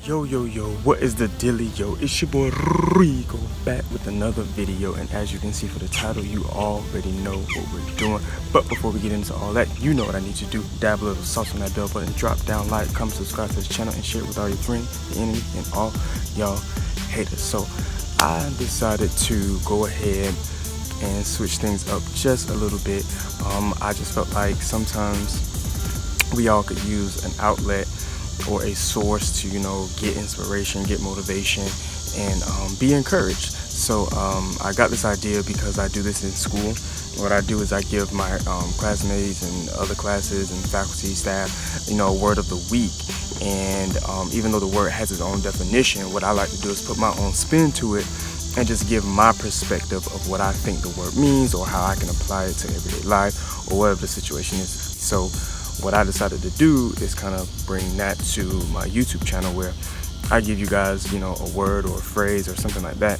Yo, what is the dilly, yo? It's your boy Rico back with another video, and as you can see for the title, you already know what we're doing. But before we get into all that, you know what I need you to do. Dab a little sauce on that bell button, drop down, like, comment, subscribe to this channel, and share it with all your friends, your enemy, and all y'all haters. So I decided to go ahead and switch things up just a little bit. I just felt like sometimes we all could use an outlet or a source to, get inspiration, get motivation, and be encouraged. So I got this idea because I do this in school. What I do is I give my classmates and other classes and faculty, staff, a word of the week. And even though the word has its own definition, what I like to do is put my own spin to it and just give my perspective of what I think the word means or how I can apply it to everyday life or whatever the situation is. So what I decided to do is kind of bring that to my YouTube channel, where I give you guys, a word or a phrase or something like that,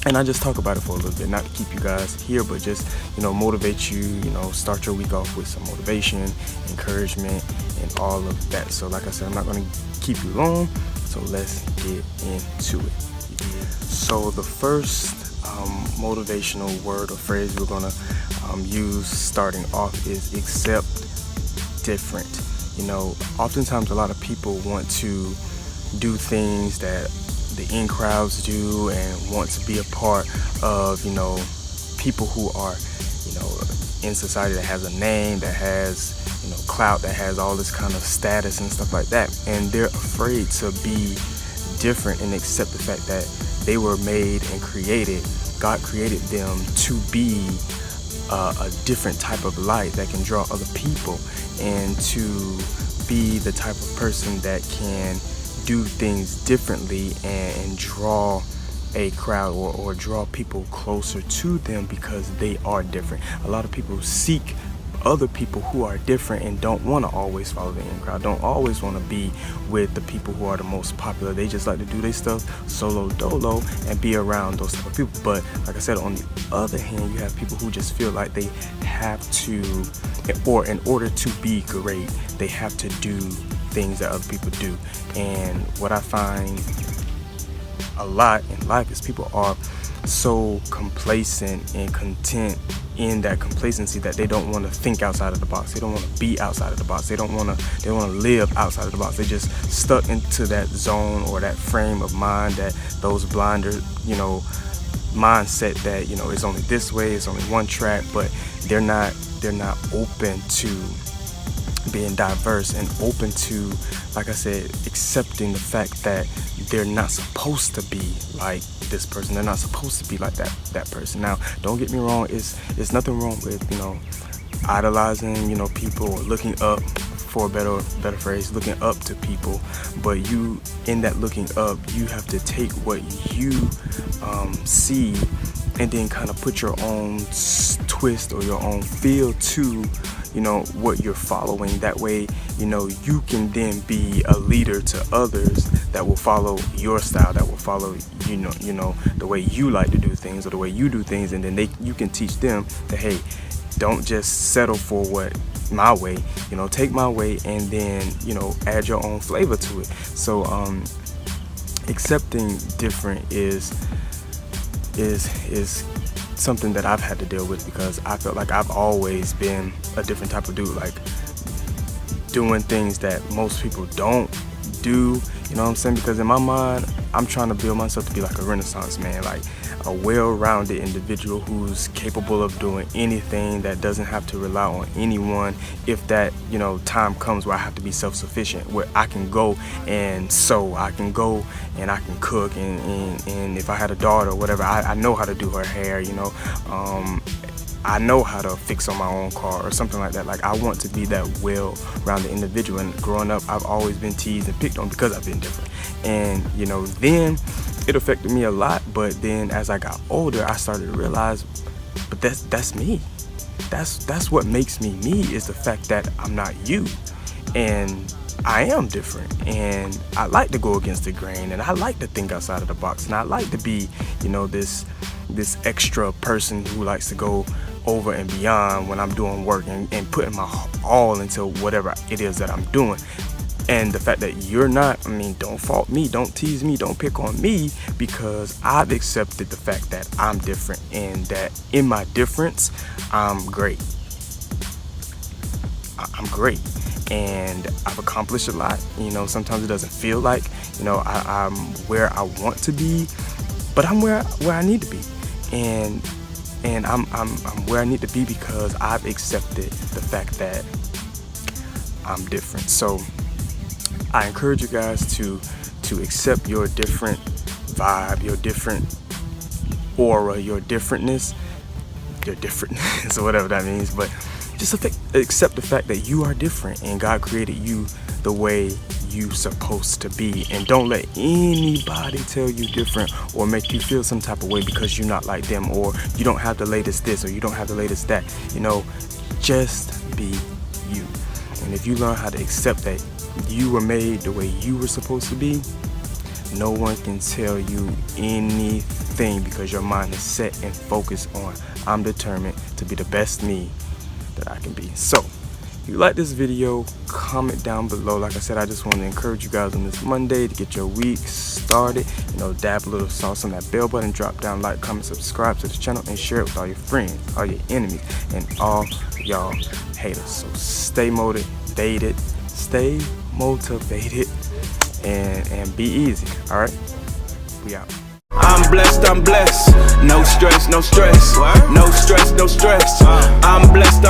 and I just talk about it for a little bit, not to keep you guys here, but just, motivate you, start your week off with some motivation, encouragement, and all of that. So like I said, I'm not going to keep you long, so let's get into it. So the first motivational word or phrase we're going to use starting off is accept different. Oftentimes a lot of people want to do things that the in crowds do and want to be a part of, people who are, in society that has a name, that has, clout, that has all this kind of status and stuff like that. And they're afraid to be different and accept the fact that they were made and created. God created them to be a different type of light that can draw other people, and to be the type of person that can do things differently and draw a crowd or draw people closer to them because they are different. A lot of people seek other people who are different and don't want to always follow the in crowd, don't always want to be with the people who are the most popular. They just like to do their stuff solo dolo and be around those type of people. But like I said, on the other hand, you have people who just feel like they have to, or in order to be great, they have to do things that other people do. And what I find a lot in life is people are so complacent and content in that complacency that they don't want to think outside of the box. They don't want to be outside of the box. They don't want to live outside of the box. They just stuck into that zone or that frame of mind, that those blinder, mindset that, it's only this way, it's only one track. But they're not open to being diverse and open to, like I said, accepting the fact that they're not supposed to be like this person. They're not supposed to be like that person. Now, don't get me wrong, it's nothing wrong with, idolizing, people, or looking up, for a better phrase, looking up to people. But you, in that looking up, you have to take what you see and then kind of put your own twist or your own feel to what you're following. That way, you can then be a leader to others that will follow your style, that will follow, the way you like to do things or the way you do things. And then you can teach them that, hey, don't just settle for what my way, take my way and then, add your own flavor to it. So, accepting different is something that I've had to deal with, because I felt like I've always been a different type of dude, like doing things that most people don't do, because in my mind, I'm trying to build myself to be like a Renaissance man, like a well-rounded individual who's capable of doing anything, that doesn't have to rely on anyone. If that, time comes where I have to be self-sufficient, where I can go and sew, I can go and I can cook, and if I had a daughter or whatever, I know how to do her hair, I know how to fix on my own car or something like that. Like, I want to be that well-rounded individual. And growing up, I've always been teased and picked on because I've been different. And, then it affected me a lot. But then as I got older, I started to realize, but that's me. That's what makes me me, is the fact that I'm not you. And I am different, and I like to go against the grain, and I like to think outside of the box, and I like to be, this extra person who likes to go over and beyond when I'm doing work and putting my all into whatever it is that I'm doing. And the fact that you're not, I mean, don't fault me, don't tease me, don't pick on me, because I've accepted the fact that I'm different and that in my difference, I'm great. I'm great, and I've accomplished a lot. You know, sometimes it doesn't feel like, you know, I'm where I want to be, but I'm where I need to be, and I'm where I need to be because I've accepted the fact that I'm different. So I encourage you guys to accept your different vibe, your different aura, your differentness, or whatever that means. But just accept the fact that you are different and God created you the way you supposed to be, and don't let anybody tell you different or make you feel some type of way because you're not like them, or you don't have the latest this or you don't have the latest that. You know, just be you. And if you learn how to accept that you were made the way you were supposed to be, no one can tell you anything, because your mind is set and focused on, I'm determined to be the best me that I can be. So if you like this video, comment down below. Like I said, I just want to encourage you guys on this Monday to get your week started. You know, dab a little sauce on that bell button, drop down, like, comment, subscribe to the channel, and share it with all your friends, all your enemies, and all y'all haters. So stay motivated, and be easy. All right, we out. I'm blessed, no stress, no stress, no stress, no stress. I'm blessed,